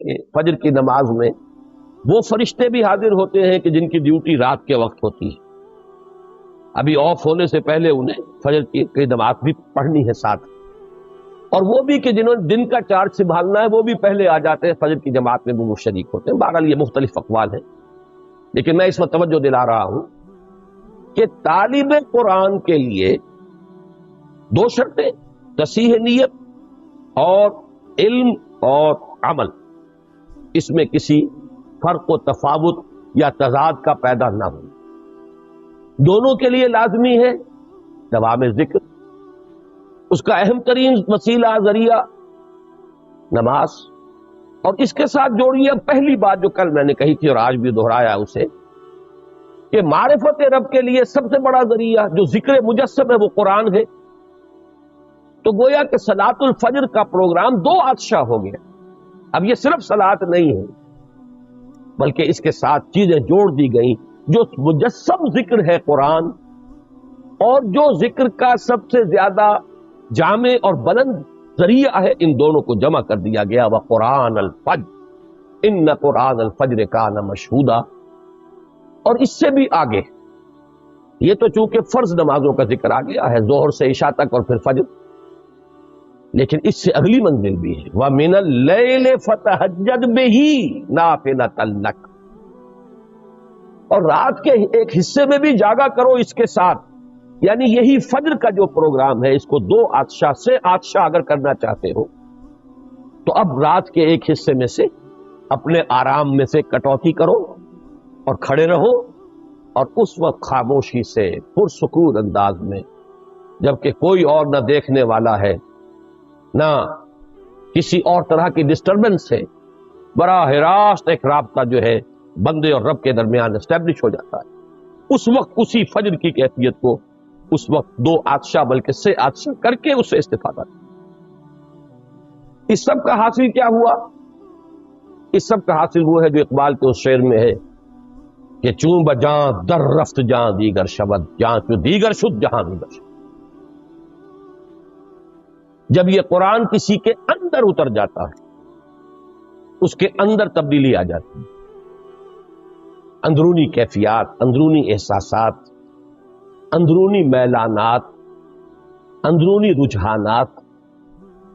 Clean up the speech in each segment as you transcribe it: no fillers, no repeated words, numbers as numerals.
کہ فجر کی نماز میں وہ فرشتے بھی حاضر ہوتے ہیں کہ جن کی ڈیوٹی رات کے وقت ہوتی ہے، ابھی آف ہونے سے پہلے انہیں فجر کی نماز بھی پڑھنی ہے ساتھ، اور وہ بھی کہ جنہوں نے دن کا چارج سنبھالنا ہے وہ بھی پہلے آ جاتے ہیں، فجر کی جماعت میں وہ شریک ہوتے ہیں۔ بہرحال یہ مختلف اقوال ہیں، لیکن میں اس میں توجہ دلا رہا ہوں کہ طالب قرآن کے لیے دو شرطیں، تصحیح نیت اور علم اور عمل، اس میں کسی فرق و تفاوت یا تضاد کا پیدا نہ ہو، دونوں کے لیے لازمی ہے دوام ذکر، اس کا اہم ترین وسیلہ ذریعہ نماز، اور اس کے ساتھ جوڑیے پہلی بات جو کل میں نے کہی تھی اور آج بھی دہرایا اسے، کہ معرفت رب کے لیے سب سے بڑا ذریعہ جو ذکر مجسم ہے وہ قرآن ہے۔ تو گویا کہ صلاۃ الفجر کا پروگرام دو عطشہ ہو گیا، اب یہ صرف صلاۃ نہیں ہے بلکہ اس کے ساتھ چیزیں جوڑ دی گئیں، جو مجسم ذکر ہے قرآن، اور جو ذکر کا سب سے زیادہ جامع اور بلند ذریعہ ہے، ان دونوں کو جمع کر دیا گیا۔ وقرآن الفجر ان قرآن الفجر کان مشہودا۔ اور اس سے بھی آگے، یہ تو چونکہ فرض نمازوں کا ذکر آ گیا ہے، ظہر سے عشاء تک اور پھر فجر، لیکن اس سے اگلی منزل بھی ہے، وَمِنَ اللَّيْلِ فَتَهَجَّدْ بِهِ نَافِلَةً لَكَ، اور رات کے ایک حصے میں بھی جاگا کرو اس کے ساتھ، یعنی یہی فجر کا جو پروگرام ہے، اس کو دو عطشہ سے عطشہ اگر کرنا چاہتے ہو تو اب رات کے ایک حصے میں سے اپنے آرام میں سے کٹوتی کرو اور کھڑے رہو، اور اس وقت خاموشی سے پرسکون انداز میں، جبکہ کوئی اور نہ دیکھنے والا ہے نہ کسی اور طرح کی ڈسٹربنس ہے، براہ راست ایک رابطہ جو ہے بندے اور رب کے درمیان اسٹیبلش ہو جاتا ہے، اس وقت اسی فجر کی کیفیت کو اس وقت دو عطشہ بلکہ سے عطشہ کر کے اس سے استفادہ۔ اس سب کا حاصل کیا ہوا؟ اس سب کا حاصل وہ ہے جو اقبال کے اس شعر میں ہے کہ چون بجاں در رفت جاں دیگر شبد، جاں چو دیگر شد جہاں دیگر شد۔ جب یہ قرآن کسی کے اندر اتر جاتا ہے، اس کے اندر تبدیلی آ جاتی ہے، اندرونی کیفیات، اندرونی احساسات، اندرونی میلانات، اندرونی رجحانات،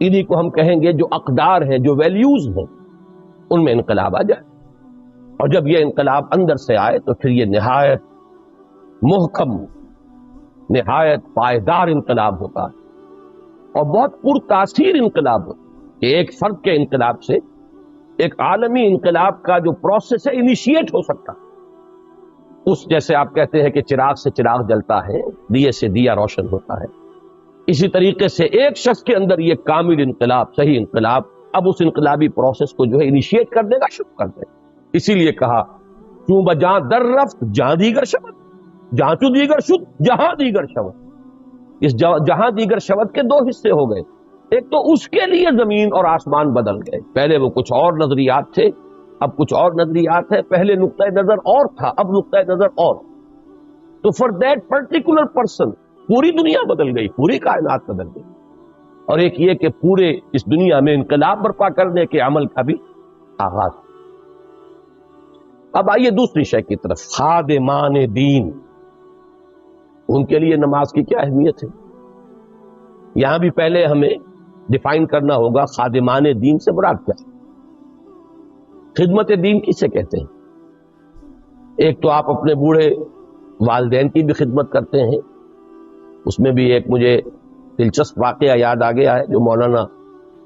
انہی کو ہم کہیں گے جو اقدار ہیں، جو ویلیوز ہیں، ان میں انقلاب آ جائے، اور جب یہ انقلاب اندر سے آئے تو پھر یہ نہایت محکم، نہایت پائیدار انقلاب ہوتا ہے، اور بہت پرتاثیر انقلاب ہوتا ہے کہ ایک فرد کے انقلاب سے ایک عالمی انقلاب کا جو پروسیس ہے انیشیٹ ہو سکتا ہے۔ اس جیسے آپ کہتے ہیں کہ چراغ سے چراغ جلتا ہے، دیے سے دیا روشن ہوتا ہے، اسی طریقے سے ایک شخص کے اندر یہ کامل انقلاب، صحیح انقلاب، اب اس انقلابی پروسیس کو جو ہے انیشیٹ کر دے گا، شروع کر دے گا۔ اسی لیے کہا کیوں بجاں در رفت جہاں دیگر شبد، جہاں چو دیگر شد جہاں دیگر شبد۔ اس جہاں دیگر شبد کے دو حصے ہو گئے، ایک تو اس کے لیے زمین اور آسمان بدل گئے، پہلے وہ کچھ اور نظریات تھے، اب کچھ اور نظریات ہے، پہلے نقطۂ نظر اور تھا، اب نقطۂ نظر اور، تو فار دیٹ پرٹیکولر پرسن پوری دنیا بدل گئی، پوری کائنات بدل گئی، اور ایک یہ کہ پورے اس دنیا میں انقلاب برپا کرنے کے عمل کا بھی آغاز۔ اب آئیے دوسری شے کی طرف، خادمان دین، ان کے لیے نماز کی کیا اہمیت ہے؟ یہاں بھی پہلے ہمیں ڈیفائن کرنا ہوگا خادمان دین سے مراد کیا ہے، خدمت دین کسے کہتے ہیں؟ ایک تو آپ اپنے بوڑھے والدین کی بھی خدمت کرتے ہیں، اس میں بھی ایک مجھے دلچسپ واقعہ یاد آ گیا ہے جو مولانا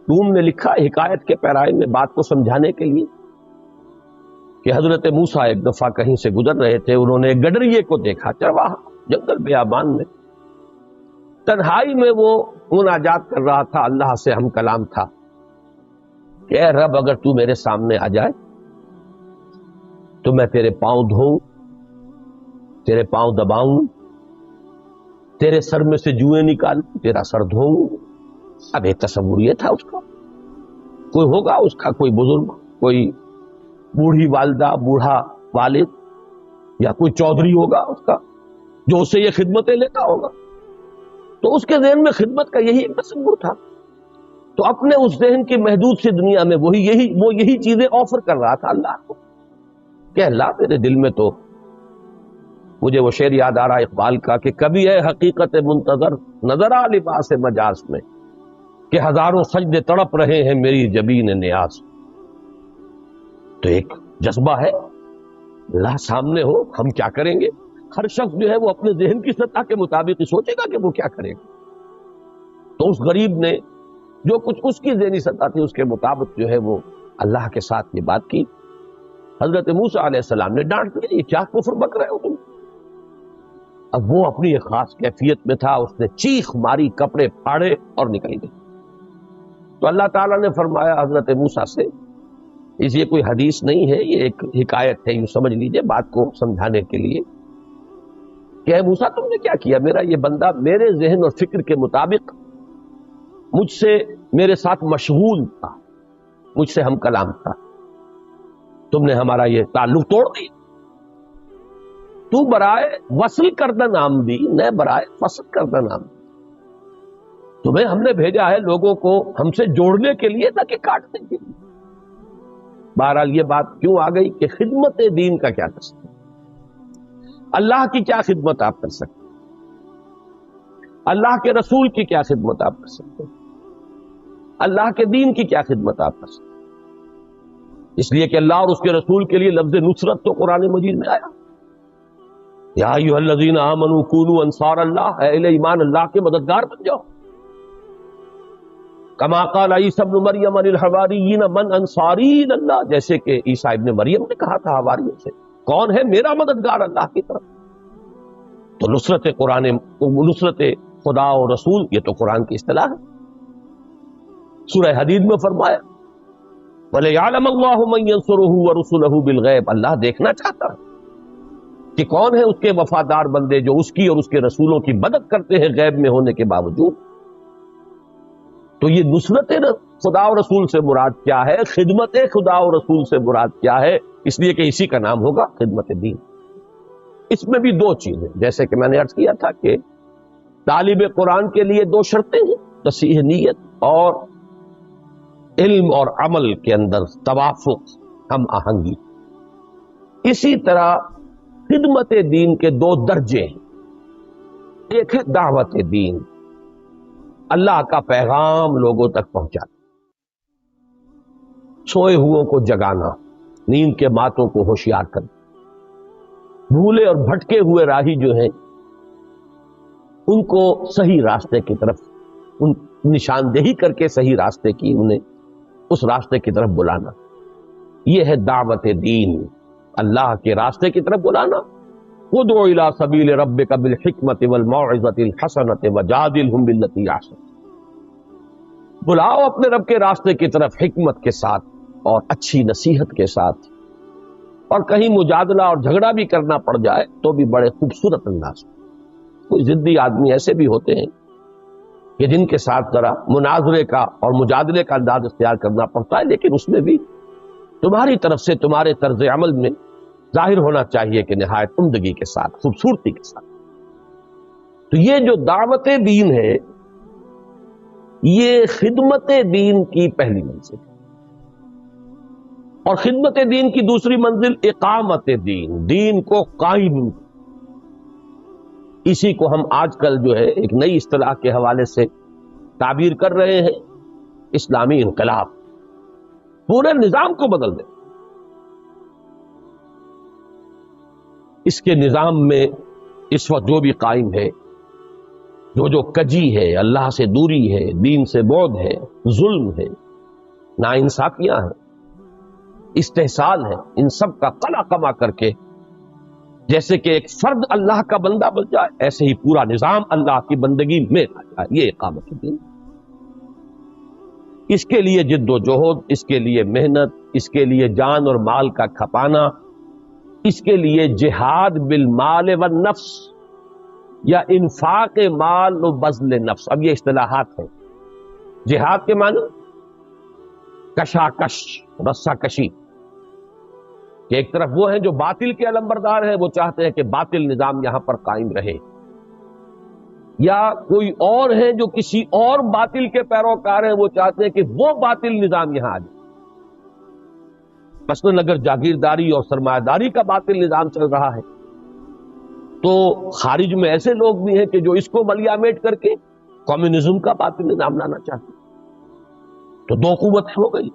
روم نے لکھا حکایت کے پیرائے میں بات کو سمجھانے کے لیے، کہ حضرت موسیٰ ایک دفعہ کہیں سے گزر رہے تھے، انہوں نے ایک گڈریے کو دیکھا، چرواہا جنگل بیابان میں، تنہائی میں وہ مناجات کر رہا تھا، اللہ سے ہم کلام تھا کہ اے رب اگر تو میرے سامنے آ جائے تو میں تیرے پاؤں دھوؤں، تیرے پاؤں دباؤں، تیرے سر میں سے جوئیں نکالوں، تیرا سر دھوؤں۔ اب ایک تصور یہ تھا اس کا، کوئی ہوگا اس کا کوئی بزرگ، کوئی بوڑھی والدہ، بوڑھا والد، یا کوئی چودھری ہوگا اس کا جو اسے یہ خدمتیں لیتا ہوگا، تو اس کے ذہن میں خدمت کا یہی ایک تصور تھا۔ تو اپنے اس ذہن کی محدود سی دنیا میں وہ یہی چیزیں آفر کر رہا تھا اللہ کو کہ اللہ میرے دل میں تو مجھے وہ شعر یاد آ رہا اقبال کا کہ کبھی ہے حقیقت منتظر نظر آ لباس مجاز میں کہ ہزاروں سجدے تڑپ رہے ہیں میری جبین نیاز. تو ایک جذبہ ہے اللہ سامنے ہو ہم کیا کریں گے. ہر شخص جو ہے وہ اپنے ذہن کی سطح کے مطابق ہی سوچے گا کہ وہ کیا کرے گا. تو اس غریب نے جو کچھ اس کی ذہنی سطح تھی اس کے مطابق جو ہے وہ اللہ کے ساتھ یہ بات کی. حضرت موسیٰ علیہ السلام نے ڈانٹ دیا یہ کیا کفر بک رہے ہو تم. اب وہ اپنی ایک خاص کیفیت میں تھا, اس نے چیخ ماری, کپڑے پھاڑے اور نکل گئے. تو اللہ تعالیٰ نے فرمایا حضرت موسیٰ سے, اس یہ کوئی حدیث نہیں ہے, یہ ایک حکایت ہے, یوں سمجھ لیجئے بات کو سمجھانے کے لیے, کہ اے موسیٰ تم نے کیا کیا, میرا یہ بندہ میرے ذہن اور فکر کے مطابق مجھ سے میرے ساتھ مشغول تھا, مجھ سے ہم کلام تھا, تم نے ہمارا یہ تعلق توڑ دیا. تو برائے وصل کردہ نام دی, نہ برائے فصل کردہ نام دی. تمہیں ہم نے بھیجا ہے لوگوں کو ہم سے جوڑنے کے لیے نہ کہ کاٹنے کے لیے. بہرحال یہ بات کیوں آ گئی کہ خدمت دین کا کیا کر سکتے, اللہ کی کیا خدمت آپ کر سکتے, اللہ کے رسول کی کیا خدمت آپ کر سکتے, اللہ کے دین کی کیا خدمت آپ کر سکتے. اس لیے کہ اللہ اور اس کے رسول کے لیے لفظ نصرت تو قرآن مجید میں آیا, یا ایھا الذین آمنوا کونوا انصار اللہ, اے اہل ایمان اللہ کے مددگار بن جاؤ. کما قال عیسی ابن مریم للحواریین من انصاری اللہ, جیسے کہ عیسیٰ ابن مریم نے کہا تھا حواریوں سے کون ہے میرا مددگار اللہ کی طرف. تو نصرت قرآن, نصرت خدا و رسول, یہ تو قرآن کی اصطلاح ہے. سورہ حدید میں فرمایا وَلِيَعْلَمَ اللَّهُ مَن يَنصُرُهُ وَرُسُلَهُ بِالْغَيْبِ, اللہ دیکھنا چاہتا ہے کہ کون ہے اس کے وفادار بندے جو اس کی اور اس کے رسولوں کی مدد کرتے ہیں غیب میں ہونے کے باوجود. تو یہ نصرت خدا و رسول سے مراد کیا ہے, خدمت خدا و رسول سے مراد کیا ہے, اس لیے کہ اسی کا نام ہوگا خدمت دین. اس میں بھی دو چیزیں, جیسے کہ میں نے عرض کیا تھا کہ طالب قرآن کے لیے دو شرطیں ہیں, تصحیح نیت اور علم اور عمل کے اندر توافق, ہم آہنگی. اسی طرح خدمت دین کے دو درجے ہیں, ایک ہے دعوت دین, اللہ کا پیغام لوگوں تک پہنچانا, سوئے ہوئوں کو جگانا, نیند کے ماتوں کو ہوشیار کرنا, بھولے اور بھٹکے ہوئے راہی جو ہیں ان کو صحیح راستے کی طرف, ان نشاندہی کر کے صحیح راستے کی انہیں اس راستے کی طرف بلانا. یہ ہے دعوت دین, اللہ کے راستے کی طرف بلانا. ادع الی سبیل ربک بالحکمت والموعظۃ الحسنۃ وجادلھم باللتی احسن, بلاؤ اپنے رب کے راستے کی طرف حکمت کے ساتھ اور اچھی نصیحت کے ساتھ, اور کہیں مجادلہ اور جھگڑا بھی کرنا پڑ جائے تو بھی بڑے خوبصورت انداز. کوئی ضدی آدمی ایسے بھی ہوتے ہیں کہ جن کے ساتھ ذرا مناظرے کا اور مجادلے کا انداز اختیار کرنا پڑتا ہے, لیکن اس میں بھی تمہاری طرف سے تمہارے طرز عمل میں ظاہر ہونا چاہیے کہ نہایت عمدگی کے ساتھ, خوبصورتی کے ساتھ. تو یہ جو دعوت دین ہے یہ خدمت دین کی پہلی منزل ہے, اور خدمت دین کی دوسری منزل اقامت دین, دین کو قائم. اسی کو ہم آج کل جو ہے ایک نئی اصطلاح کے حوالے سے تعبیر کر رہے ہیں اسلامی انقلاب, پورے نظام کو بدل دیں. اس کے نظام میں اس وقت جو بھی قائم ہے, جو کجی ہے, اللہ سے دوری ہے, دین سے بعد ہے, ظلم ہے, ناانصافیاں ہیں, استحصال ہے, ان سب کا قلع کما کر کے جیسے کہ ایک فرد اللہ کا بندہ بن جائے, ایسے ہی پورا نظام اللہ کی بندگی میں آ جائے. یہ اقامت دین. اس کے لیے جد و جہد, اس کے لیے محنت, اس کے لیے جان اور مال کا کھپانا, اس کے لیے جہاد بالمال والنفس یا انفاق مال و بذل نفس. اب یہ اصطلاحات ہیں. جہاد کے معنی کشاکش, رسہ کشی, کہ ایک طرف وہ ہیں جو باطل کے علمبردار ہیں, وہ چاہتے ہیں کہ باطل نظام یہاں پر قائم رہے, یا کوئی اور ہیں جو کسی اور باطل کے پیروکار ہیں، وہ چاہتے ہیں کہ وہ باطل نظام یہاں آ جائے. مثلاً اگر جاگیرداری اور سرمایہ داری کا باطل نظام چل رہا ہے تو خارج میں ایسے لوگ بھی ہیں کہ جو اس کو ملیامیٹ کر کے کمیونزم کا باطل نظام لانا چاہتے ہیں. تو دو قوتیں ہو گئی.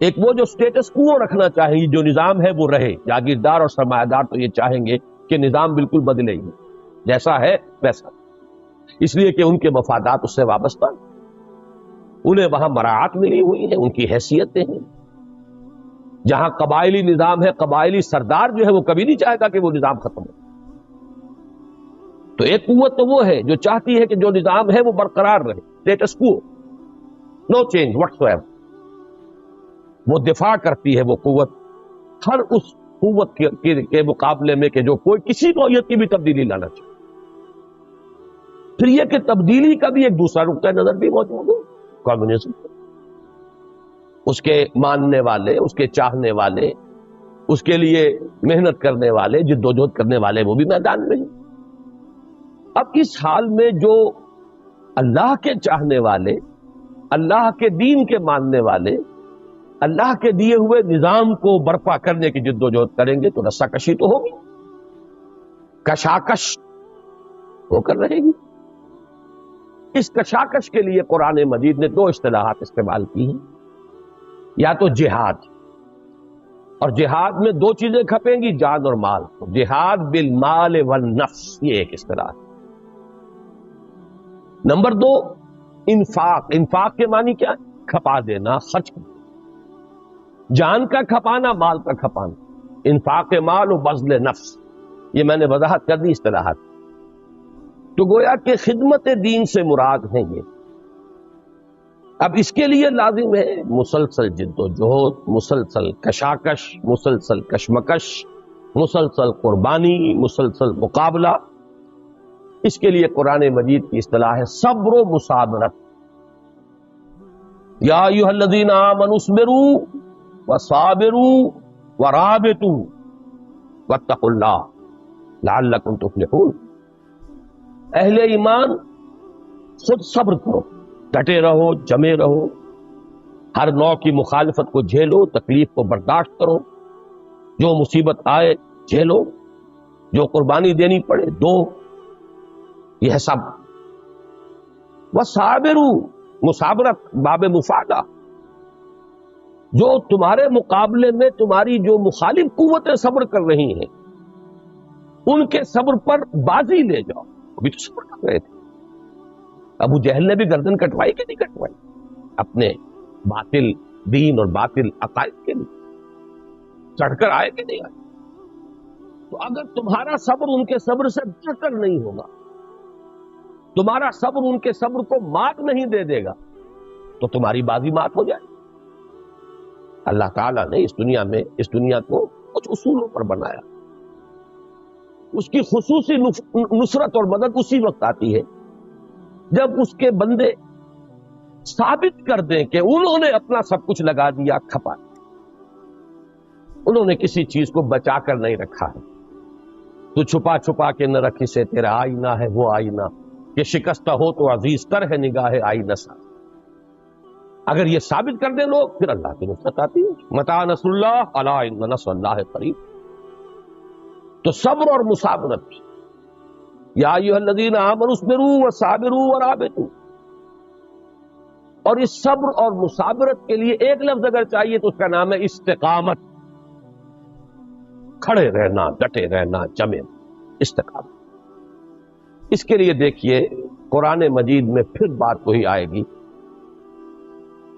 ایک وہ جو سٹیٹس کو رکھنا چاہیں گے، جو نظام ہے وہ رہے، جاگیردار اور سرمایہ دار تو یہ چاہیں گے کہ نظام بالکل بدلے ہی جیسا ہے ویسا، اس لیے کہ ان کے مفادات اس سے وابستہ، انہیں وہاں مراعات ملی ہوئی ہے، ان کی حیثیتیں ہیں. جہاں قبائلی نظام ہے، قبائلی سردار جو ہے وہ کبھی نہیں چاہے گا کہ وہ نظام ختم ہو. تو ایک قوت تو وہ ہے جو چاہتی ہے کہ جو نظام ہے وہ برقرار رہے، سٹیٹس کو، نو چینج واٹس ایور. وہ دفاع کرتی ہے وہ قوت ہر اس قوت کے مقابلے میں کہ جو کوئی کسی نوعیت کی بھی تبدیلی لانا چاہے. پھر یہ کہ تبدیلی کا بھی ایک دوسرا نقطہ نظر بھی موجود ہے، کمیونزم. اس کے ماننے والے، اس کے چاہنے والے، اس کے لیے محنت کرنے والے، جدوجہد کرنے والے وہ بھی میدان میں ہیں. اب اس حال میں جو اللہ کے چاہنے والے، اللہ کے دین کے ماننے والے، اللہ کے دیے ہوئے نظام کو برپا کرنے کی جدوجہد کریں گے تو رسا کشی تو ہوگی، کشاکش ہو کر رہے گی. اس کشاکش کے لیے قرآن مجید نے دو اصطلاحات استعمال کی ہیں. یا تو جہاد، اور جہاد میں دو چیزیں کھپیں گی، جان اور مال. جہاد بالمال والنفس، یہ ایک اصطلاح. نمبر دو انفاق. انفاق کے معنی کیا ہے؟ کھپا دینا، خرچ کرنا. جان کا کھپانا، مال کا کھپانا. انفاق مال و بذل نفس، یہ میں نے وضاحت کر دی اصطلاحات. تو گویا کہ خدمت دین سے مراد ہیں یہ. اب اس کے لیے لازم ہے مسلسل جد و جہد، مسلسل کشاکش، مسلسل کشمکش، مسلسل قربانی، مسلسل مقابلہ. اس کے لیے قرآن مجید کی اصطلاح ہے صبر و مصابرت. یا ایھا الذین آمنوا اصبروا وصابروا ورابطوا واتقوا اللہ لعلکم تفلحون. اہل ایمان خود صبر کرو، ڈٹے رہو، جمے رہو، ہر نوع کی مخالفت کو جھیلو، تکلیف کو برداشت کرو، جو مصیبت آئے جھیلو، جو قربانی دینی پڑے دو. یہ ہے صبر. وصابروا، مصابرت باب مفاعلہ، جو تمہارے مقابلے میں تمہاری جو مخالف قوتیں صبر کر رہی ہیں ان کے صبر پر بازی لے جاؤ. ابھی تو صبر کر رہے تھے. ابو جہل نے بھی گردن کٹوائی کہ نہیں کٹوائی اپنے باطل دین اور باطل عقائد کے لیے؟ چڑھ کر آئے کہ نہیں آئے؟ تو اگر تمہارا صبر ان کے صبر سے بڑھ کر نہیں ہوگا، تمہارا صبر ان کے صبر کو مات نہیں دے دے گا، تو تمہاری بازی مات ہو جائے. اللہ تعالیٰ نے اس دنیا کو کچھ اصولوں پر بنایا. اس کی خصوصی نصرت اور مدد اسی وقت آتی ہے جب اس کے بندے ثابت کر دیں کہ انہوں نے اپنا سب کچھ لگا دیا کھپا، انہوں نے کسی چیز کو بچا کر نہیں رکھا ہے. تو چھپا چھپا کے نہ رکھی سے تیرا آئینہ ہے وہ آئینہ کہ شکستہ ہو تو عزیز تر ہے نگاہ آئینہ سا. اگر یہ ثابت کر دیں لوگ، پھر اللہ کی نصرت آتی ہے. متى نصر اللہ الا ان نصر اللہ قریب. تو صبر اور مصابرت. یا ایھا الذین آمنوا اصبروا وصابروا ورابطوا. اور اس صبر اور مصابرت کے لیے ایک لفظ اگر چاہیے تو اس کا نام ہے استقامت. کھڑے رہنا، ڈٹے رہنا، جمے استقامت. اس کے لیے دیکھیے قرآن مجید میں پھر بات وہی آئے گی.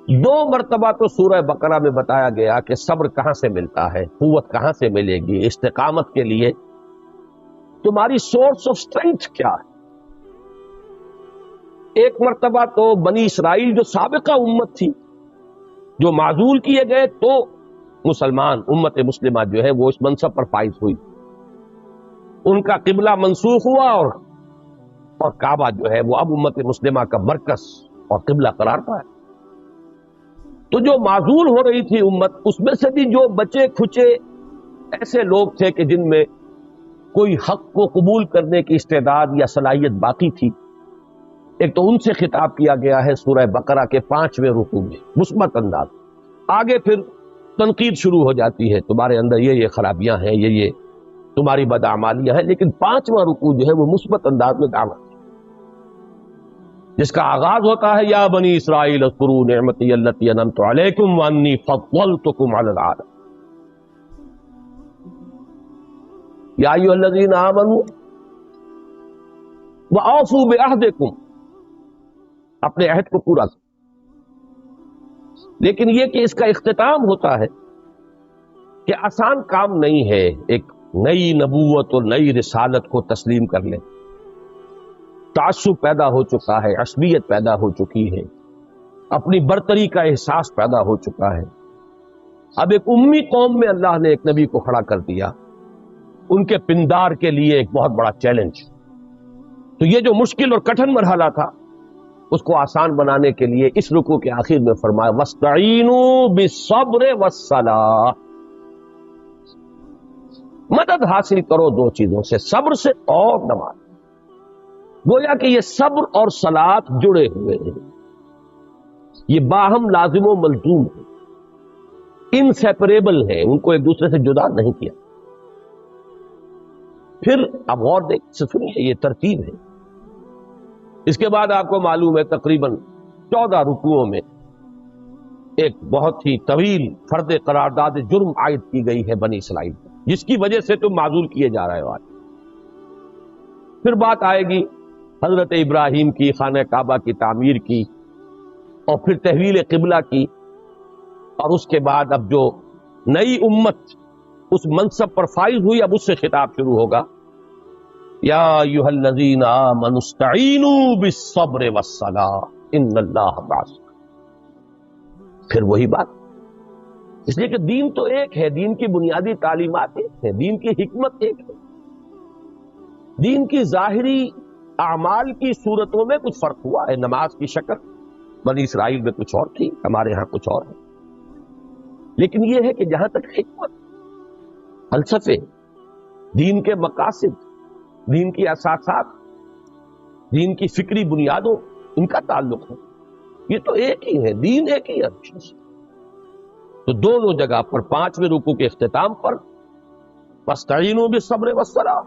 دو مرتبہ تو سورہ بقرہ میں بتایا گیا کہ صبر کہاں سے ملتا ہے، قوت کہاں سے ملے گی. استقامت کے لیے تمہاری سورس آف اسٹرینتھ کیا ہے. ایک مرتبہ تو بنی اسرائیل جو سابقہ امت تھی، جو معزول کیے گئے، تو مسلمان امت مسلمہ جو ہے وہ اس منصب پر فائز ہوئی. ان کا قبلہ منسوخ ہوا اور کعبہ جو ہے وہ اب امت مسلمہ کا مرکز اور قبلہ قرار پایا. تو جو معزول ہو رہی تھی امت، اس میں سے بھی جو بچے کھچے ایسے لوگ تھے کہ جن میں کوئی حق کو قبول کرنے کی استعداد یا صلاحیت باقی تھی، ایک تو ان سے خطاب کیا گیا ہے سورہ بقرہ کے 5ویں رکوع میں مثبت انداز، آگے پھر تنقید شروع ہو جاتی ہے، تمہارے اندر یہ خرابیاں ہیں، یہ تمہاری بدعمالیاں ہیں، لیکن 5واں رکوع جو ہے وہ مثبت انداز میں دعوت ہے، جس کا آغاز ہوتا ہے یا بنی اسرائیل اذکروا نعمتی التی انعمت علیکم وانی فضلتکم علی العالمین، یا ایھا الذین آمنوا وأوفوا بعہدکم، اپنے عہد کو پورا کرو۔ لیکن یہ کہ اس کا اختتام ہوتا ہے کہ آسان کام نہیں ہے ایک نئی نبوت اور نئی رسالت کو تسلیم کر لیں، تعصب پیدا ہو چکا ہے، عصبیت پیدا ہو چکی ہے، اپنی برتری کا احساس پیدا ہو چکا ہے۔ اب ایک امی قوم میں اللہ نے ایک نبی کو کھڑا کر دیا، ان کے پندار کے لیے ایک بہت بڑا چیلنج۔ تو یہ جو مشکل اور کٹھن مرحلہ تھا اس کو آسان بنانے کے لیے اس رکوع کے آخر میں فرمایا وَاسْتَعِینُوا بِالصَّبْرِ وَالصَّلَاةِ، مدد حاصل کرو دو چیزوں سے، صبر سے اور نماز۔ گویا کہ یہ صبر اور صلاۃ جڑے ہوئے ہیں، یہ باہم لازم و ملزوم ہیں، انسیپریبل ہیں، ان کو ایک دوسرے سے جدا نہیں کیا۔ پھر اب غور سے سنیے، یہ ترتیب ہے۔ اس کے بعد آپ کو معلوم ہے تقریباً 14 رکوعوں میں ایک بہت ہی طویل فرد قرارداد جرم عائد کی گئی ہے بنی اسرائیل، جس کی وجہ سے تم معذور کیے جا رہے ہو آج۔ پھر بات آئے گی حضرت ابراہیم کی، خانہ کعبہ کی تعمیر کی، اور پھر تحویل قبلہ کی، اور اس کے بعد اب جو نئی امت اس منصب پر فائز ہوئی اب اس سے خطاب شروع ہوگا، یا ایھا الذین آمنوا استعینوا بالصبر والصلاۃ ان اللہ مع الصابرین۔ پھر وہی بات، اس لیے کہ دین تو ایک ہے، دین کی بنیادی تعلیمات ایک ہے، دین کی حکمت ایک ہے، دین کی ظاہری اعمال کی صورتوں میں کچھ فرق ہوا ہے، نماز کی شکل بنی اسرائیل میں کچھ اور تھی، ہمارے ہاں کچھ اور ہے، لیکن یہ ہے کہ جہاں تک حکمت، فلسفے، دین کے مقاصد، دین کی اساسات، دین کی فکری بنیادوں، ان کا تعلق ہے، یہ تو ایک ہی ہے، دین ایک ہی ہے۔ تو دونوں جگہ پر 5ویں رکوع کے اختتام پر وَاسْتَعِینُوا بِالصَّبْرِ وَالصَّلَاةِ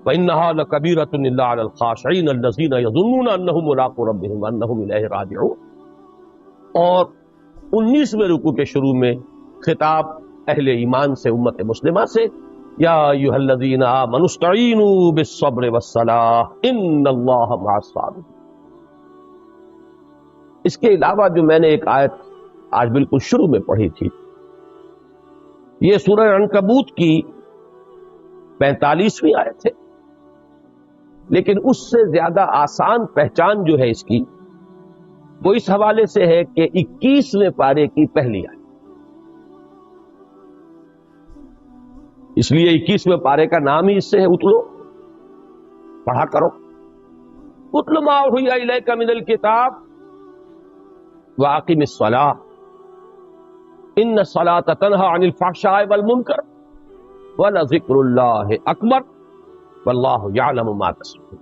وَإِنَّهَا لَكَبِیرَةٌ إِلَّا عَلَى الْخَاشِعِینَ الَّذِینَ يَظُنُّونَ أَنَّهُم مُّلَاقُو رَبِّهِمْ وَأَنَّهُمْ إِلَیہِ رَاجِعُونَ۔ اور 19ویں رکوع کے شروع میں خطاب اہل ایمان سے، امت مسلمہ سے، یا ایھا الذین آمنوا استعینوا بالصبر والصلاۃ ان اللہ مع الصابرین۔ اس کے علاوہ جو میں نے ایک آیت آج بالکل شروع میں پڑھی تھی، یہ سورہ عنکبوت کی 45ویں آیت ہے، لیکن اس سے زیادہ آسان پہچان جو ہے اس کی، وہ اس حوالے سے ہے کہ 21ویں پارے کی پہلی آیت، اس لیے 21ویں پارے کا نام ہی اس سے ہے اتلو، پڑھا کرو، اتل ما اوحی الیک من الکتاب واقم الصلاۃ ان الصلاۃ تنہی عن الفحشاء والمنکر ولذکر اللہ اکبر واللہ یعلم ما تصنعون۔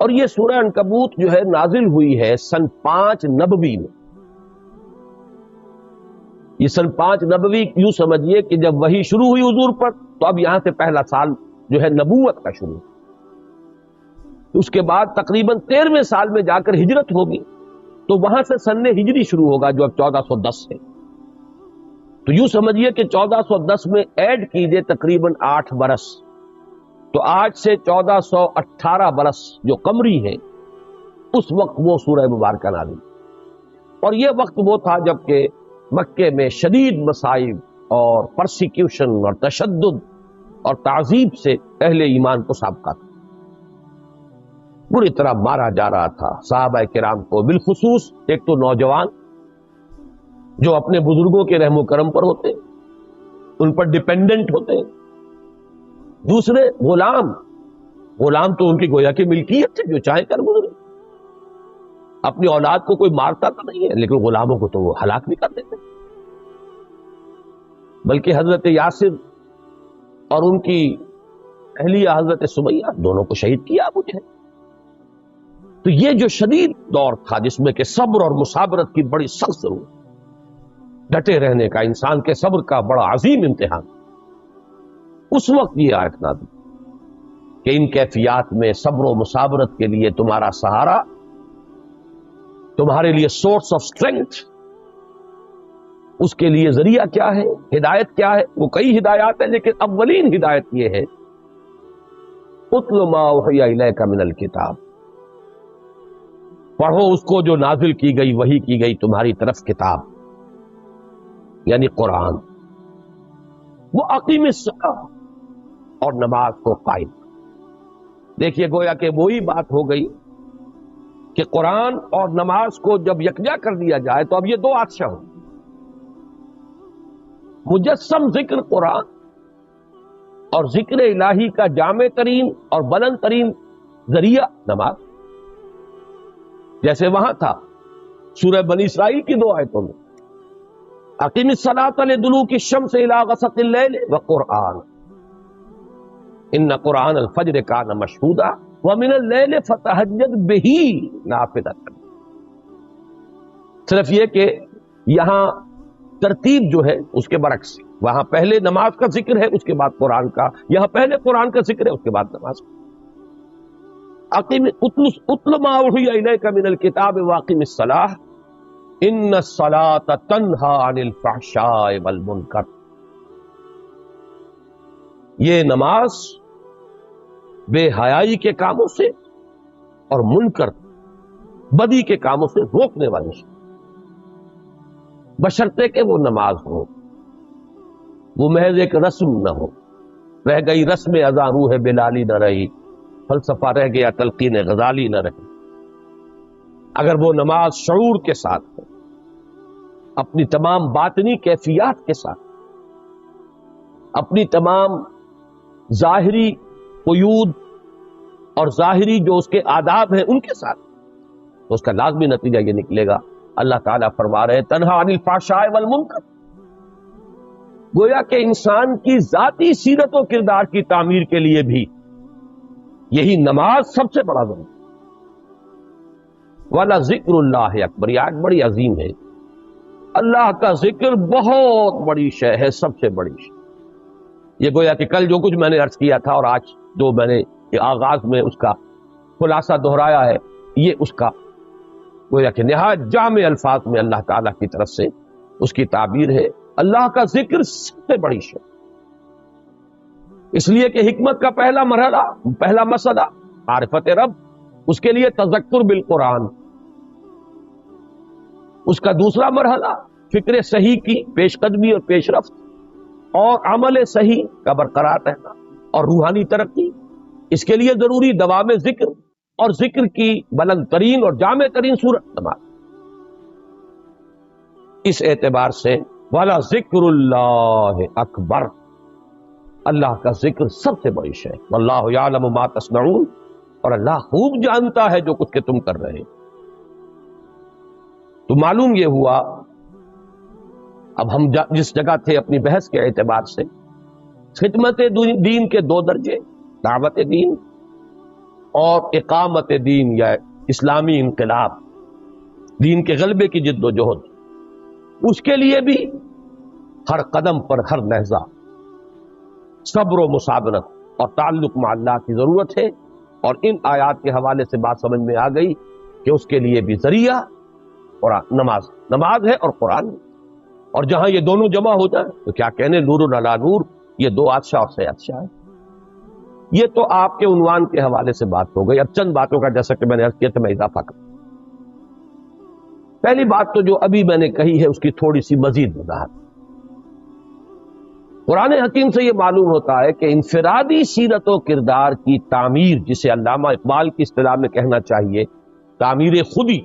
اور یہ سورہ عنکبوت جو ہے نازل ہوئی ہے سن 5 نبوی میں۔ یہ سن 5 نبوی یوں سمجھیے کہ جب وحی شروع ہوئی حضور پر تو اب یہاں سے پہلا سال جو ہے نبوت کا شروع، اس کے بعد تقریباً 13ویں سال میں جا کر ہجرت ہوگی، تو وہاں سے سن ہجری شروع ہوگا جو اب 1410 ہے۔ تو یوں سمجھیے کہ 1410 میں ایڈ کیجئے تقریباً 8 برس، تو آج سے 1418 برس جو قمری ہے، اس وقت وہ سورہ مبارکہ نازل، اور یہ وقت وہ تھا جب کہ مکے میں شدید مصائب اور پرسیکیوشن اور تشدد اور تعذیب سے اہل ایمان کو سابقہ تھا، بری طرح مارا جا رہا تھا صحابہ کرام کو، بالخصوص ایک تو نوجوان جو اپنے بزرگوں کے رحم و کرم پر ہوتے ہیں، ان پر ڈیپینڈنٹ ہوتے ہیں، دوسرے غلام تو ان کی گویا کی ملکیت ہے، جو چاہے کر گزرے، اپنی اولاد کو کوئی مارتا تو نہیں ہے لیکن غلاموں کو تو وہ ہلاک بھی کر دیتے، بلکہ حضرت یاسر اور ان کی اہلیہ حضرت سمیہ دونوں کو شہید کیا ابو جہل۔ تو یہ جو شدید دور تھا جس میں کہ صبر اور مصابرت کی بڑی سخت ضرورت، ڈٹے رہنے کا، انسان کے صبر کا بڑا عظیم امتحان، اس وقت یہ آیت نازل کہ ان کیفیات میں صبر و مصابرت کے لیے تمہارا سہارا، تمہارے لیے سورس آف اسٹرینتھ، اس کے لیے ذریعہ کیا ہے، ہدایت کیا ہے؟ وہ کئی ہدایات ہیں، لیکن اولین ہدایت یہ ہے اتل ما اوحی الیک من الکتاب، پڑھو اس کو جو نازل کی گئی، وحی کی گئی تمہاری طرف کتاب، یعنی قرآن۔ وہ اقیم الصلاۃ، اور نماز کو قائم۔ دیکھیے گویا کہ وہی بات ہو گئی کہ قرآن اور نماز کو جب یکجا کر دیا جائے تو اب یہ دو آتشاں ہوں، مجسم ذکر قرآن اور ذکر الہی کا جامع ترین اور بلند ترین ذریعہ نماز، جیسے وہاں تھا سورہ بنی اسرائیل کی دو آیتوں میں اقیم الصلاۃ لدلوک الشمس الی غسق اللیل وقرآن ان قرآن الفجر کان مشہودا ومن اللیل فتہجد بہ نافلۃ۔ صرف یہ کہ یہاں ترتیب جو ہے اس کے برعکس، وہاں پہلے نماز کا ذکر ہے اس کے بعد قرآن کا، یہاں پہلے قرآن کا ذکر ہے اس کے بعد نماز کا۔ اقیم اتل ما اوحی الیک من الکتاب واقم الصلاۃ ان الصلاۃ تنہی عن الفحشاء والمنکر۔ یہ نماز بے حیائی کے کاموں سے اور منکر بدی کے کاموں سے روکنے والی ہے، بشرطے کہ وہ نماز ہو، وہ محض ایک رسم نہ ہو۔ رہ گئی رسم اذاں روح بلالی نہ رہی، فلسفہ رہ گیا تلقین غزالی نہ رہی۔ اگر وہ نماز شعور کے ساتھ ہو، اپنی تمام باطنی کیفیات کے ساتھ، اپنی تمام ظاہری قیود اور ظاہری جو اس کے آداب ہیں ان کے ساتھ، تو اس کا لازمی نتیجہ یہ نکلے گا، اللہ تعالیٰ فرما رہے ہیں تنہا عن الفحشاء والمنکر۔ گویا کہ انسان کی ذاتی سیرت و کردار کی تعمیر کے لیے بھی یہی نماز سب سے بڑا ضرور۔ والا ذکر اللہ اکبر، یہ آیت بڑی عظیم ہے۔ اللہ کا ذکر بہت بڑی شے ہے، سب سے بڑی شے۔ یہ گویا کہ کل جو کچھ میں نے عرض کیا تھا اور آج جو میں نے آغاز میں اس کا خلاصہ دہرایا ہے، یہ اس کا گویا کہ نہایت جامع الفاظ میں اللہ تعالیٰ کی طرف سے اس کی تعبیر ہے۔ اللہ کا ذکر سب سے بڑی شے، اس لیے کہ حکمت کا پہلا مرحلہ، پہلا مسئلہ معرفت رب، اس کے لیے تذکر بالقرآن، اس کا دوسرا مرحلہ فکر صحیح کی پیش قدمی اور پیش رفت اور عمل صحیح کا برقرار رہنا اور روحانی ترقی، اس کے لیے ضروری دوام ذکر اور ذکر کی بلند ترین اور جامع ترین صورت نماز۔ اس اعتبار سے والا ذکر اللہ اکبر، اللہ کا ذکر سب سے بڑی شے، واللہ یعلم ما تصنعون، اور اللہ خوب جانتا ہے جو کچھ کہ تم کر رہے۔ تو معلوم یہ ہوا، اب ہم جس جگہ تھے اپنی بحث کے اعتبار سے، خدمت دین کے دو درجے، دعوت دین اور اقامت دین یا اسلامی انقلاب، دین کے غلبے کی جد و جہد، اس کے لیے بھی ہر قدم پر، ہر لحظہ صبر و مصابرت اور تعلق مع اللہ کی ضرورت ہے۔ اور ان آیات کے حوالے سے بات سمجھ میں آ گئی کہ اس کے لیے بھی ذریعہ قرآن، نماز ہے اور قرآن، اور جہاں یہ دونوں جمع ہو جائیں تو کیا کہنے، نور علی نور، یہ دو آتشاں اور سے آتشاں ہے۔ یہ تو آپ کے عنوان کے حوالے سے بات ہو گئی۔ اب چند باتوں کا جیسا کہ میں نے عرض کیا تھا میں اضافہ کروں۔ پہلی بات تو جو ابھی میں نے کہی ہے اس کی تھوڑی سی مزید وضاحت۔ قرآن حکیم سے یہ معلوم ہوتا ہے کہ انفرادی سیرت و کردار کی تعمیر، جسے علامہ اقبال کی اصطلاح میں کہنا چاہیے تعمیر خودی،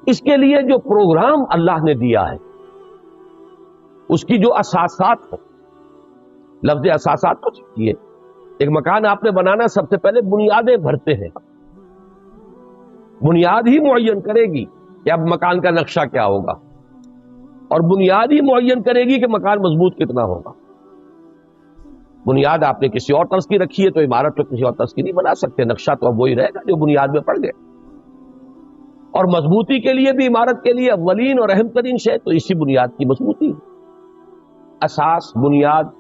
اس کے لیے جو پروگرام اللہ نے دیا ہے، اس کی جو اساسات ہیں، لفظ اساسات کو سیکھیے۔ ایک مکان آپ نے بنانا، سب سے پہلے بنیادیں بھرتے ہیں، بنیاد ہی معین کرے گی کہ اب مکان کا نقشہ کیا ہوگا، اور بنیاد ہی معین کرے گی کہ مکان مضبوط کتنا ہوگا۔ بنیاد آپ نے کسی اور طرز کی رکھی ہے تو عمارت تو کسی اور طرز کی نہیں بنا سکتے، نقشہ تو اب وہی رہے گا جو بنیاد میں پڑ گئے. اور مضبوطی کے لیے بھی عمارت کے لیے اولین اور اہم ترین شے تو اسی بنیاد کی مضبوطی، اساس، بنیاد.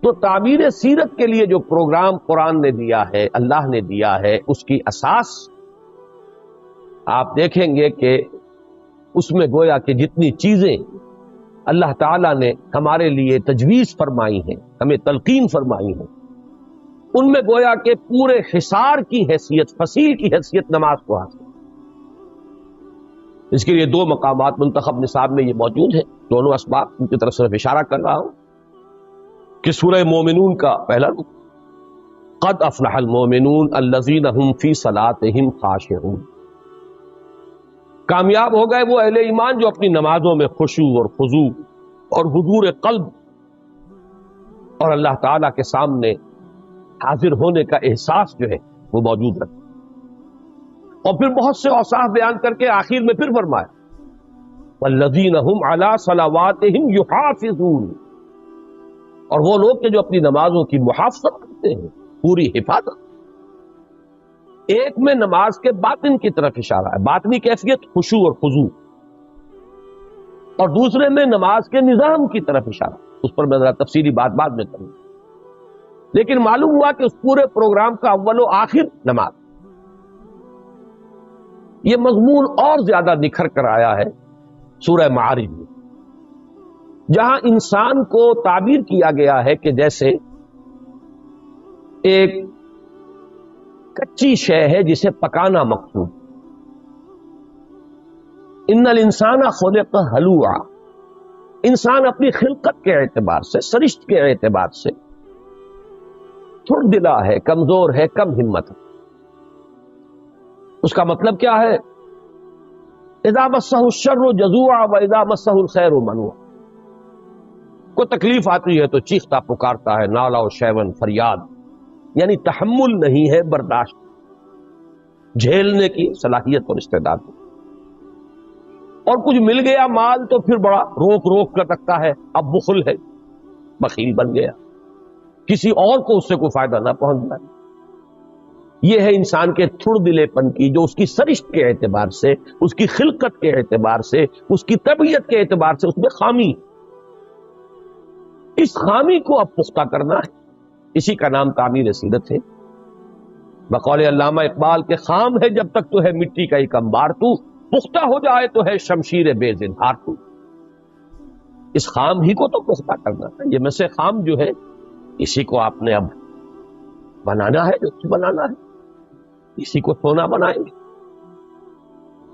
تو تعمیر سیرت کے لیے جو پروگرام قرآن نے دیا ہے، اللہ نے دیا ہے، اس کی اساس آپ دیکھیں گے کہ اس میں گویا کہ جتنی چیزیں اللہ تعالیٰ نے ہمارے لیے تجویز فرمائی ہیں، ہمیں تلقین فرمائی ہیں، ان میں گویا کہ پورے حصار کی حیثیت، فصیل کی حیثیت نماز کو حاصل. اس کے لیے دو مقامات منتخب نصاب میں یہ موجود ہیں، دونوں اسباب ان کی طرف صرف اشارہ کر رہا ہوں کہ سورہ مومنون کا پہلا رکن قد افلح المومنون الذین هم فی صلاتهم خاشعون. کامیاب ہو گئے وہ اہل ایمان جو اپنی نمازوں میں خشوع اور خضوع اور حضور قلب اور اللہ تعالیٰ کے سامنے حاضر ہونے کا احساس جو ہے وہ موجود رکھتے. اور پھر بہت سے اوصاف بیان کر کے آخر میں پھر فرمایا والذین هم علی صلواتهم یحافظون، اور وہ لوگ کہ جو اپنی نمازوں کی محافظت کرتے ہیں، پوری حفاظت. ایک میں نماز کے باطن کی طرف اشارہ ہے، باطنی کیفیت خشوع اور خضوع، اور دوسرے میں نماز کے نظام کی طرف اشارہ. اس پر میں ذرا تفصیلی بات بعد میں کروں، لیکن معلوم ہوا کہ اس پورے پروگرام کا اول و آخر نماز. یہ مضمون اور زیادہ نکھر کر آیا ہے سورہ معارج میں، جہاں انسان کو تعبیر کیا گیا ہے کہ جیسے ایک کچی شے ہے جسے پکانا مقصود. ان الانسان خلق ہلوعا، انسان اپنی خلقت کے اعتبار سے، سرشت کے اعتبار سے تھوڑ دلا ہے، کمزور ہے، کم ہمت ہے. اس کا مطلب کیا ہے؟ اذا مسہ الشر جزوعا واذا مسہ الخیر منوعا. کوئی تکلیف آتی ہے تو چیختا پکارتا ہے، نالا و شیون، فریاد، یعنی تحمل نہیں ہے، برداشت، جھیلنے کی صلاحیت اور استعداد. اور کچھ مل گیا مال تو پھر بڑا روک روک کر رکھتا ہے، اب بخل ہے، بخیل بن گیا، کسی اور کو اس سے کوئی فائدہ نہ پہنچ جائے. یہ ہے انسان کے تھڑ دلے پن کی، جو اس کی سرشت کے اعتبار سے، اس کی خلقت کے اعتبار سے، اس کی طبیعت کے اعتبار سے اس میں خامی. اس خامی کو اب پختہ کرنا ہے، اسی کا نام تعمیر سیرت ہے. بقول علامہ اقبال کے خام ہے جب تک تو ہے مٹی کا ایک انبار، تو پختہ ہو جائے تو ہے شمشیر بے زنہار. تو اس خام ہی کو تو پختہ کرنا ہے. یہ میں سے خام جو ہے اسی کو آپ نے اب بنانا ہے، جو بنانا ہے اسی کو سونا بنائیں گے.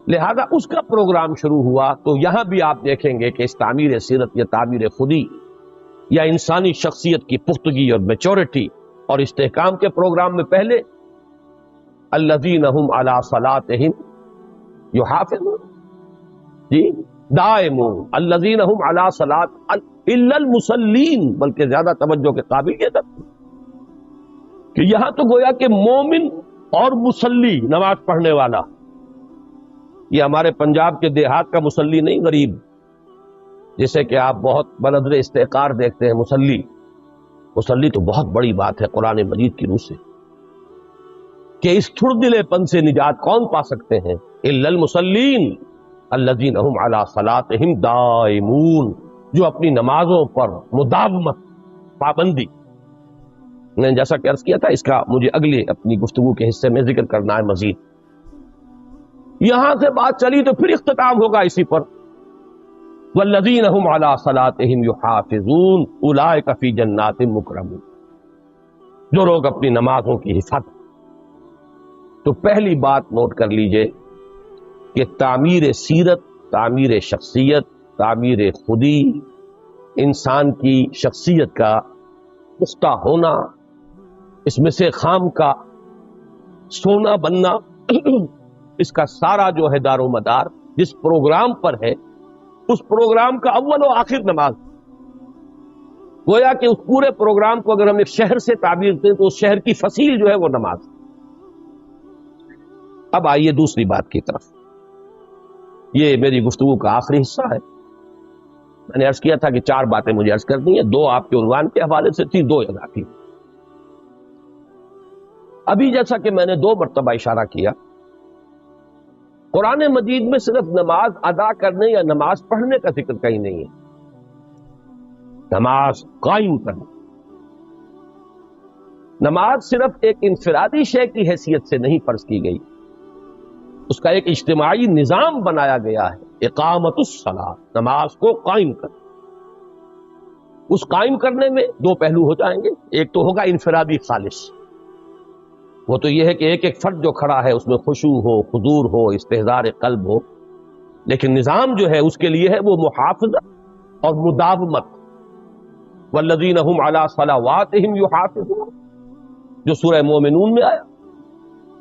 لہذا اس کا پروگرام شروع ہوا. تو یہاں بھی آپ دیکھیں گے کہ اس تعمیر سیرت یا تعمیر خودی یا انسانی شخصیت کی پختگی اور میچورٹی اور استحکام کے پروگرام میں پہلے الذین هم علی صلاتهم یحافظون، جی دائمون، الذین هم علی صلات الا المصلین. بلکہ زیادہ توجہ کے قابل یہ تھا کہ یہاں تو گویا کہ مومن اور مصلی، نماز پڑھنے والا. یہ ہمارے پنجاب کے دیہات کا مصلی نہیں، غریب، جسے کہ آپ بہت بنظر استحقار دیکھتے ہیں. مصلی تو بہت بڑی بات ہے قرآن مجید کی روح سے، کہ اس تھڑ دلے پن سے نجات کون پا سکتے ہیں؟ الا المصلین الذین هم علی صلاتهم دائمون، جو اپنی نمازوں پر مداومت، پابندی. میں نے جیسا کہ عرض کیا تھا، اس کا مجھے اگلے اپنی گفتگو کے حصے میں ذکر کرنا ہے مزید. یہاں سے بات چلی تو پھر اختتام ہوگا اسی پر، والذین هم علی صلاتهم یحافظون اولئک فی جنات مکرمون. جو لوگ اپنی نمازوں کی حفاظت. تو پہلی بات نوٹ کر لیجئے کہ تعمیر سیرت، تعمیر شخصیت، تعمیر خودی، انسان کی شخصیت کا پختہ ہونا، اس میں سے خام کا سونا بننا، اس کا سارا جو ہے دار و مدار جس پروگرام پر ہے، اس پروگرام کا اول و آخر نماز. گویا کہ اس پورے پروگرام کو اگر ہم ایک شہر سے تعبیر کریں تو اس شہر کی فصیل جو ہے وہ نماز. اب آئیے دوسری بات کی طرف. یہ میری گفتگو کا آخری حصہ ہے. میں نے عرض کیا تھا کہ 4 باتیں مجھے عرض کرنی ہیں، 2 آپ کے عنوان کے حوالے سے تھی، 2 اضافی۔ ابھی جیسا کہ میں نے 2 مرتبہ اشارہ کیا، قرآن مجید میں صرف نماز ادا کرنے یا نماز پڑھنے کا ذکر کہیں نہیں ہے، نماز قائم کرنا۔ نماز صرف ایک انفرادی شے کی حیثیت سے نہیں فرض کی گئی، اس کا ایک اجتماعی نظام بنایا گیا ہے، اقامت الصلاۃ، نماز کو قائم کرنا۔ اس قائم کرنے میں 2 پہلو ہو جائیں گے، ایک تو ہوگا انفرادی خالص، وہ تو یہ ہے کہ ایک ایک فرد جو کھڑا ہے اس میں خشوع ہو، حضور ہو، استحضار قلب ہو، لیکن نظام جو ہے اس کے لیے ہے وہ محافظت اور مداومت۔ والذین هم علی صلواتہم یحافظون، جو سورہ مومنون میں آیا،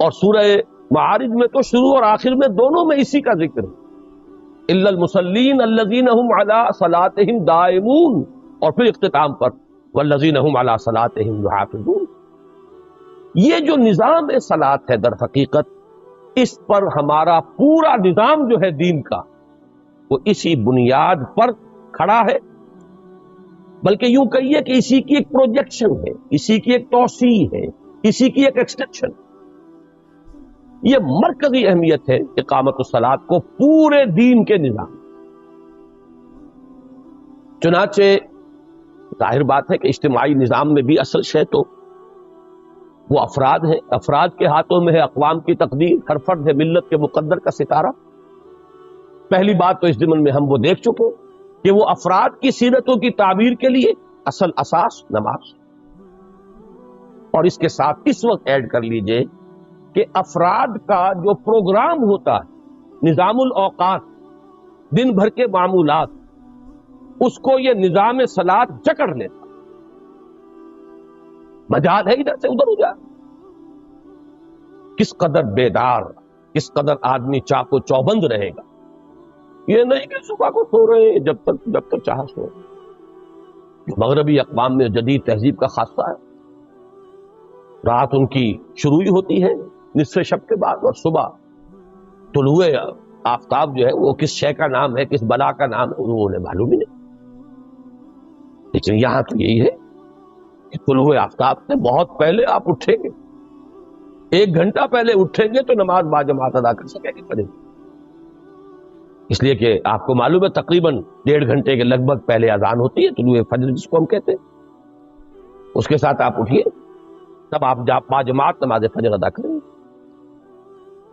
اور سورہ معارج میں تو شروع اور آخر میں دونوں میں اسی کا ذکر ہے، الا المصلین الذین هم علی صلاتہم دائمون، اور پھر اختتام پر والذین هم علی صلاتہم یحافظون۔ یہ جو نظام صلاۃ ہے در حقیقت، اس پر ہمارا پورا نظام جو ہے دین کا، وہ اسی بنیاد پر کھڑا ہے، بلکہ یوں کہیے کہ اسی کی ایک پروجیکشن ہے، اسی کی ایک توسیع ہے، اسی کی ایک ایکسٹینشن۔ یہ مرکزی اہمیت ہے اقامت الصلاۃ کو پورے دین کے نظام۔ چنانچہ ظاہر بات ہے کہ اجتماعی نظام میں بھی اصل شے تو وہ افراد ہیں، افراد کے ہاتھوں میں ہے اقوام کی تقدیر، ہر فرد ہے ملت کے مقدر کا ستارہ۔ پہلی بات تو اس ضمن میں ہم وہ دیکھ چکے کہ وہ افراد کی سیرتوں کی تعبیر کے لیے اصل اساس نماز، اور اس کے ساتھ اس وقت ایڈ کر لیجئے کہ افراد کا جو پروگرام ہوتا ہے، نظام الاوقات، دن بھر کے معمولات، اس کو یہ نظام صلاۃ جکڑ لیتا، مجال ہے ادھر سے ادھر ہو جائے۔ کس قدر بیدار، کس قدر آدمی چاق و چوبند رہے گا، یہ نہیں کہ صبح کو سو رہے ہیں جب تک چاہا سو۔ مغربی اقوام میں جدید تہذیب کا خاصہ ہے، رات ان کی شروع ہی ہوتی ہے نصف شب کے بعد، اور صبح طلوع آفتاب جو ہے وہ کس شے کا نام ہے، کس بلا کا نام ہے، وہ انہیں معلوم ہی نہیں۔ لیکن یہاں تو یہی ہے کہ طلوع آفتاب سے بہت پہلے آپ اٹھیں گے، 1 گھنٹہ پہلے اٹھیں گے تو نماز باجماعت ادا کر سکیں گے پڑھیں گے، اس لیے کہ آپ کو معلوم ہے تقریباً 1.5 گھنٹے کے لگ بھگ پہلے اذان ہوتی ہے، طلوع فجر جس کو ہم کہتے ہیں، اس کے ساتھ آپ اٹھیے، تب آپ باجماعت نماز فجر ادا کریں گے۔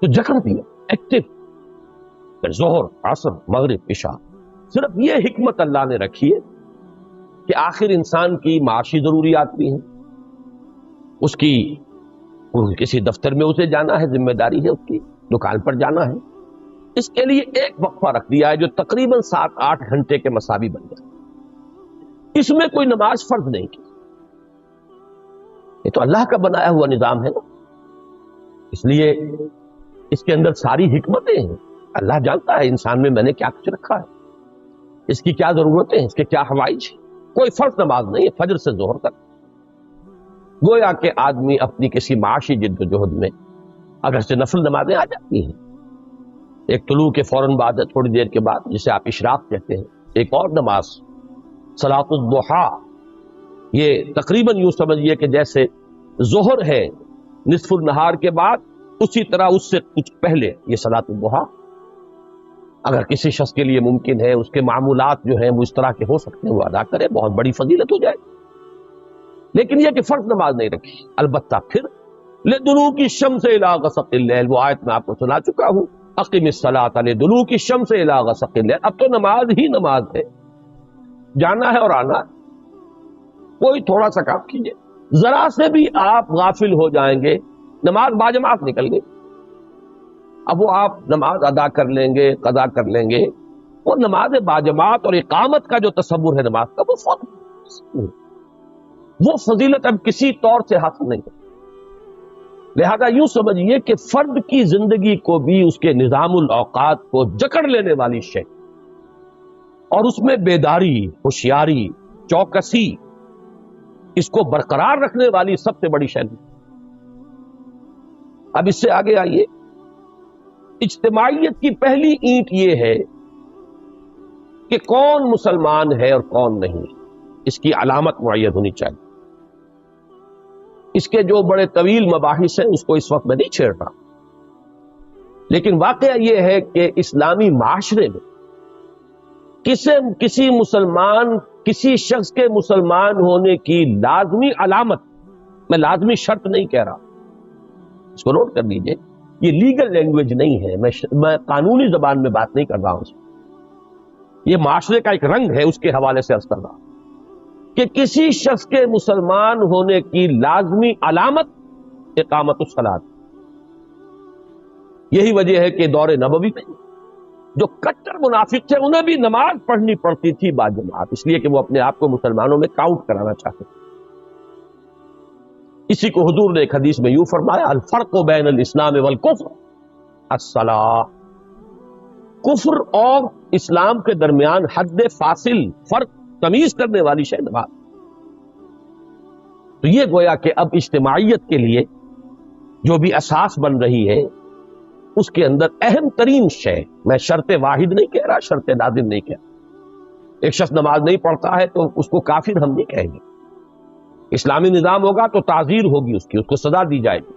تو جکڑ دیا ایکٹیو، ظہر، عصر، مغرب، عشاء۔ صرف یہ حکمت اللہ نے رکھی ہے کہ آخر انسان کی معاشی ضروریات بھی ہیں، اس کی کسی دفتر میں اسے جانا ہے، ذمہ داری ہے، اس کی دکان پر جانا ہے، اس کے لیے ایک وقفہ رکھ دیا ہے جو تقریباً 7-8 گھنٹے کے مساوی بن جائے، اس میں کوئی نماز فرض نہیں کی۔ یہ تو اللہ کا بنایا ہوا نظام ہے نا، اس لیے اس کے اندر ساری حکمتیں ہیں۔ اللہ جانتا ہے انسان میں نے کیا کچھ رکھا ہے، اس کی کیا ضرورتیں ہیں، اس کے کیا حوائج ہیں۔ کوئی فرض نماز نہیں ہے فجر سے ظہر تک، گویا کہ آدمی اپنی کسی معاشی جد و جہد میں اگر سے نفل نمازیں آ جاتی ہیں، ایک طلوع کے فوراً بعد، تھوڑی دیر کے بعد، جسے آپ اشراق کہتے ہیں، ایک اور نماز صلاۃ الضحیٰ، یہ تقریباً یوں سمجھیے کہ جیسے ظہر ہے نصف النہار کے بعد، اسی طرح اس سے کچھ پہلے یہ صلاۃ الضحیٰ اگر کسی شخص کے لیے ممکن ہے، اس کے معمولات جو ہیں وہ اس طرح کے ہو سکتے ہیں، وہ ادا کرے، بہت بڑی فضیلت ہو جائے۔ لیکن یہ کہ فرض نماز نہیں رکھی۔ البتہ پھر لدلوک الشمس الی غسق اللیل، وہ آیت میں آپ کو سنا چکا ہوں، اقم الصلاۃ لدلوک الشمس الی غسق اللیل۔ اب تو نماز ہی نماز ہے، جانا ہے اور آنا ہے، کوئی تھوڑا سا کام کیجئے، ذرا سے بھی آپ غافل ہو جائیں گے، نماز باجماعت نکل گئی۔ اب وہ آپ نماز ادا کر لیں گے، قضا کر لیں گے، وہ نماز باجماعت اور اقامت کا جو تصور ہے نماز کا، وہ فضیلت اب کسی طور سے حاصل نہیں ہے۔ لہذا یوں سمجھیے کہ فرد کی زندگی کو بھی اس کے نظام الاوقات کو جکڑ لینے والی شے، اور اس میں بیداری، ہوشیاری، چوکسی، اس کو برقرار رکھنے والی سب سے بڑی شے۔ اب اس سے آگے آئیے، اجتماعیت کی پہلی اینٹ یہ ہے کہ کون مسلمان ہے اور کون نہیں، اس کی علامت معین ہونی چاہیے۔ اس کے جو بڑے طویل مباحث ہیں اس کو اس وقت میں نہیں چھیڑ رہا، لیکن واقعہ یہ ہے کہ اسلامی معاشرے میں کسی مسلمان، کسی شخص کے مسلمان ہونے کی لازمی علامت، میں لازمی شرط نہیں کہہ رہا، اس کو نوٹ کر لیجئے، یہ لیگل لینگویج نہیں ہے، میں قانونی زبان میں بات نہیں کر رہا ہوں، یہ معاشرے کا ایک رنگ ہے، اس کے حوالے سے عرض کر رہا ہوں کہ کسی شخص کے مسلمان ہونے کی لازمی علامت اقامت الصلاۃ۔ یہی وجہ ہے کہ دور نبوی میں جو کٹر منافق تھے انہیں بھی نماز پڑھنی پڑتی تھی باجماعت، اس لیے کہ وہ اپنے آپ کو مسلمانوں میں کاؤنٹ کرانا چاہتے تھے۔ اسی کو حضور نے ایک حدیث میں یوں فرمایا، الفرق بین الاسلام والکفر الصلاۃ، کفر اور اسلام کے درمیان حد فاصل، فرق تمیز کرنے والی شے نماز۔ تو یہ گویا کہ اب اجتماعیت کے لیے جو بھی اساس بن رہی ہے اس کے اندر اہم ترین شے، میں شرط واحد نہیں کہہ رہا، شرط لازم نہیں کہہ رہا، ایک شخص نماز نہیں پڑھتا ہے تو اس کو کافر ہم نہیں کہیں گے، اسلامی نظام ہوگا تو تعزیر ہوگی اس کی، اس کو سزا دی جائے گی،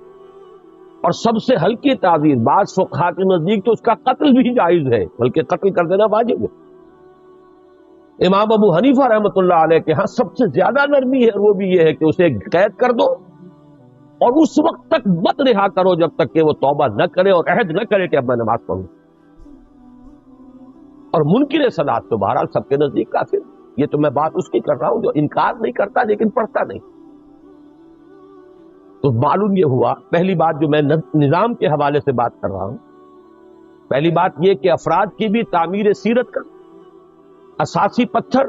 اور سب سے ہلکی تعزیر، بعض فقہا کے نزدیک تو اس کا قتل بھی جائز ہے، بلکہ قتل کر دینا واجب ہے۔ امام ابو حنیفہ رحمۃ اللہ علیہ کے ہاں سب سے زیادہ نرمی ہے، وہ بھی یہ ہے کہ اسے قید کر دو اور اس وقت تک مت رہا کرو جب تک کہ وہ توبہ نہ کرے اور عہد نہ کرے کہ اب میں نماز پڑھوں۔ اور منکر صلاۃ تو بہرحال سب کے نزدیک کافر، یہ تو میں بات اس کی کر رہا ہوں جو انکار نہیں کرتا لیکن پڑھتا نہیں۔ تو معلوم یہ ہوا، پہلی بات جو میں نظام کے حوالے سے بات کر رہا ہوں، پہلی بات یہ کہ افراد کی بھی تعمیر سیرت کا اساسی پتھر،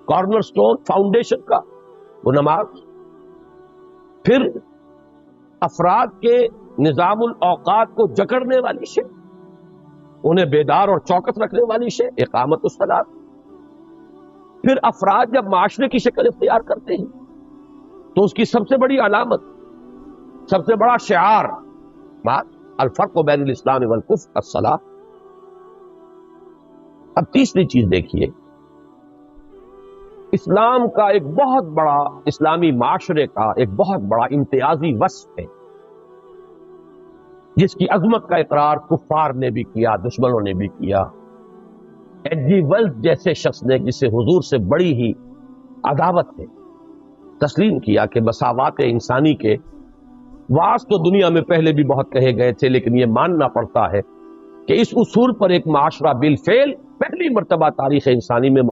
کارنر سٹون، فاؤنڈیشن کا وہ نماز، پھر افراد کے نظام الاوقات کو جکڑنے والی شے، انہیں بیدار اور چوکس رکھنے والی شے اقامت الصلاۃ، پھر افراد جب معاشرے کی شکل اختیار کرتے ہیں تو اس کی سب سے بڑی علامت، سب سے بڑا شعار بات الفرق بین الاسلام والکفر الصلاۃ۔ اب تیسری چیز دیکھیے، اسلام کا ایک بہت بڑا، اسلامی معاشرے کا ایک بہت بڑا امتیازی وصف ہے جس کی عظمت کا اقرار کفار نے بھی کیا، دشمنوں نے بھی کیا۔ ایچ جی ویلز جیسے شخص نے جسے حضور سے بڑی ہی عداوت ہے تسلیم کیا کہ مساوات انسانی کے واعظ تو دنیا میں پہلے بھی بہت کہے گئے تھے، لیکن یہ ماننا پڑتا ہے کہ اس اصول پر ایک معاشرہ بالفعل پہلی مرتبہ تاریخ انسانی میں